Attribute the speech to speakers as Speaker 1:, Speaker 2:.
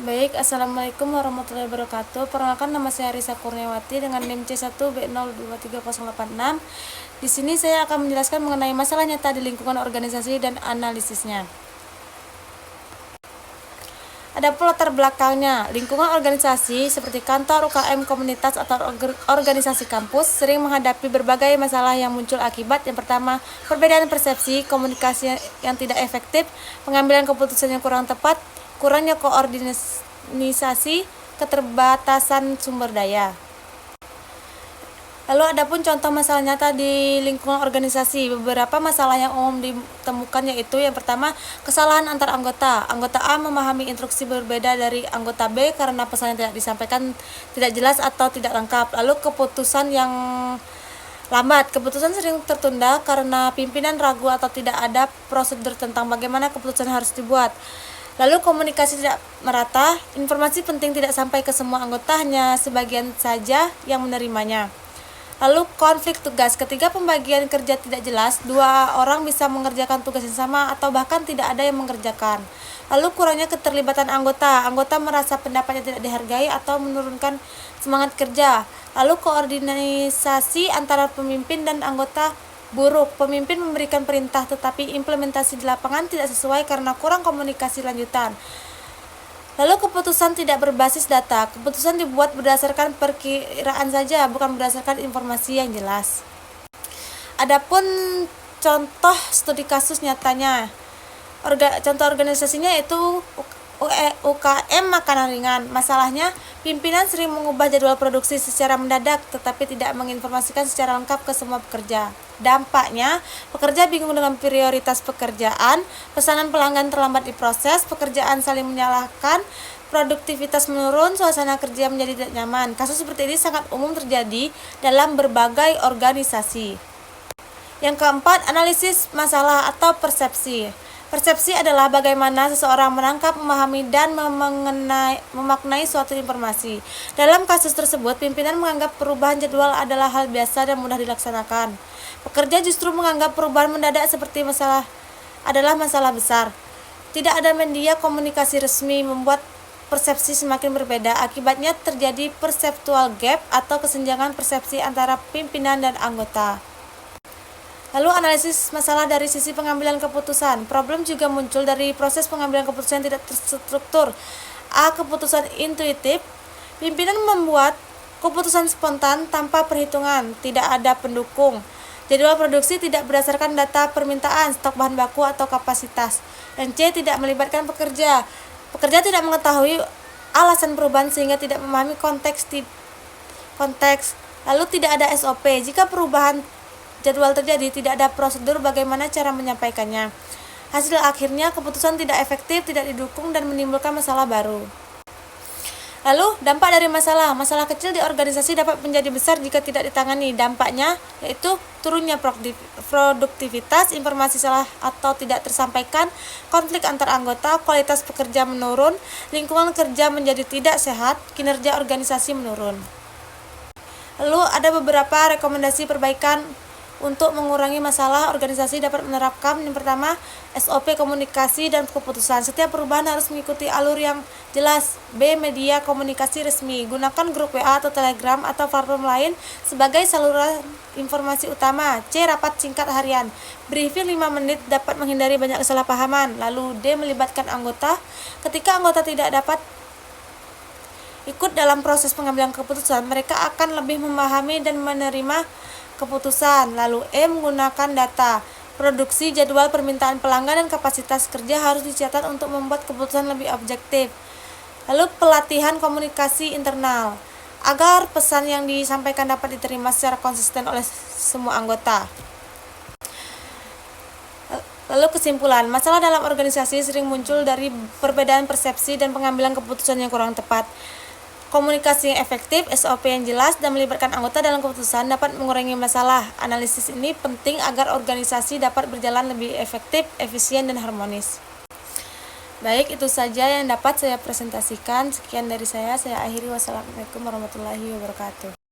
Speaker 1: Baik, Assalamualaikum warahmatullahi wabarakatuh. Perkenalkan, nama saya Risa Kurniawati dengan NIM C1B023086. Di sini saya akan menjelaskan mengenai masalah nyata di lingkungan organisasi dan analisisnya. Adapun latar belakangnya, lingkungan organisasi seperti kantor, UKM, komunitas, atau organisasi kampus sering menghadapi berbagai masalah yang muncul akibat yang pertama, perbedaan persepsi, komunikasi yang tidak efektif, pengambilan keputusan yang kurang tepat, kurangnya koordinasi, keterbatasan sumber daya. Lalu adapun contoh masalah nyata di lingkungan organisasi, beberapa masalah yang umum ditemukan yaitu yang pertama, kesalahan antar anggota. Anggota A memahami instruksi berbeda dari anggota B karena pesan yang tidak disampaikan tidak jelas atau tidak lengkap. Lalu keputusan yang lambat. Keputusan sering tertunda karena pimpinan ragu atau tidak ada prosedur tentang bagaimana keputusan harus dibuat. Lalu komunikasi tidak merata, informasi penting tidak sampai ke semua anggota, hanya sebagian saja yang menerimanya. Lalu konflik tugas, ketika pembagian kerja tidak jelas, dua orang bisa mengerjakan tugas yang sama atau bahkan tidak ada yang mengerjakan. Lalu kurangnya keterlibatan anggota merasa pendapatnya tidak dihargai atau menurunkan semangat kerja. Lalu koordinasi antara pemimpin dan anggota buruk, pemimpin memberikan perintah tetapi implementasi di lapangan tidak sesuai karena kurang komunikasi lanjutan. Lalu keputusan tidak berbasis data, keputusan dibuat berdasarkan perkiraan saja, bukan berdasarkan informasi yang jelas. Adapun contoh studi kasus nyatanya, contoh organisasinya itu UKM makanan ringan. Masalahnya, pimpinan sering mengubah jadwal produksi secara mendadak tetapi tidak menginformasikan secara lengkap ke semua pekerja. Dampaknya, pekerja bingung dengan prioritas pekerjaan, pesanan pelanggan terlambat diproses, pekerjaan saling menyalahkan, produktivitas menurun, suasana kerja menjadi tidak nyaman. Kasus seperti ini sangat umum terjadi dalam berbagai organisasi. Yang keempat, analisis masalah atau persepsi. Persepsi adalah bagaimana seseorang menangkap, memahami, dan memaknai suatu informasi. Dalam kasus tersebut, pimpinan menganggap perubahan jadwal adalah hal biasa dan mudah dilaksanakan. Pekerja justru menganggap perubahan mendadak seperti adalah masalah besar. Tidak ada media komunikasi resmi membuat persepsi semakin berbeda. Akibatnya terjadi perceptual gap atau kesenjangan persepsi antara pimpinan dan anggota. Lalu analisis masalah dari sisi pengambilan keputusan. Problem juga muncul dari proses pengambilan keputusan yang tidak terstruktur. A. Keputusan intuitif. Pimpinan membuat keputusan spontan tanpa perhitungan, tidak ada pendukung. Jadwal produksi tidak berdasarkan data permintaan, stok bahan baku atau kapasitas. Dan C. Tidak melibatkan pekerja. Pekerja tidak mengetahui alasan perubahan sehingga tidak memahami konteks. Lalu tidak ada SOP. Jika perubahan jadwal terjadi, tidak ada prosedur bagaimana cara menyampaikannya. Hasil akhirnya keputusan tidak efektif, tidak didukung, dan menimbulkan masalah baru. Lalu dampak dari masalah kecil di organisasi dapat menjadi besar jika tidak ditangani. Dampaknya yaitu turunnya produktivitas, informasi salah atau tidak tersampaikan, konflik antar anggota, kualitas pekerja menurun, lingkungan kerja menjadi tidak sehat, kinerja organisasi menurun. Lalu ada beberapa rekomendasi perbaikan untuk mengurangi masalah. Organisasi dapat menerapkan yang pertama, SOP komunikasi dan keputusan. Setiap perubahan harus mengikuti alur yang jelas. B. Media komunikasi resmi. Gunakan grup WA atau Telegram atau platform lain sebagai saluran informasi utama. C. Rapat singkat harian. Briefing 5 menit dapat menghindari banyak kesalahpahaman. Lalu D. Melibatkan anggota. Ketika anggota tidak dapat ikut dalam proses pengambilan keputusan, mereka akan lebih memahami dan menerima keputusan. Lalu E. Menggunakan data. Produksi, jadwal, permintaan pelanggan, dan kapasitas kerja harus dicatat untuk membuat keputusan lebih objektif. Lalu pelatihan komunikasi internal agar pesan yang disampaikan dapat diterima secara konsisten oleh semua anggota. Lalu kesimpulan, masalah dalam organisasi sering muncul dari perbedaan persepsi dan pengambilan keputusan yang kurang tepat. Komunikasi yang efektif, SOP yang jelas, dan melibatkan anggota dalam keputusan dapat mengurangi masalah. Analisis ini penting agar organisasi dapat berjalan lebih efektif, efisien, dan harmonis. Baik, itu saja yang dapat saya presentasikan. Sekian dari saya akhiri. Wassalamualaikum warahmatullahi wabarakatuh.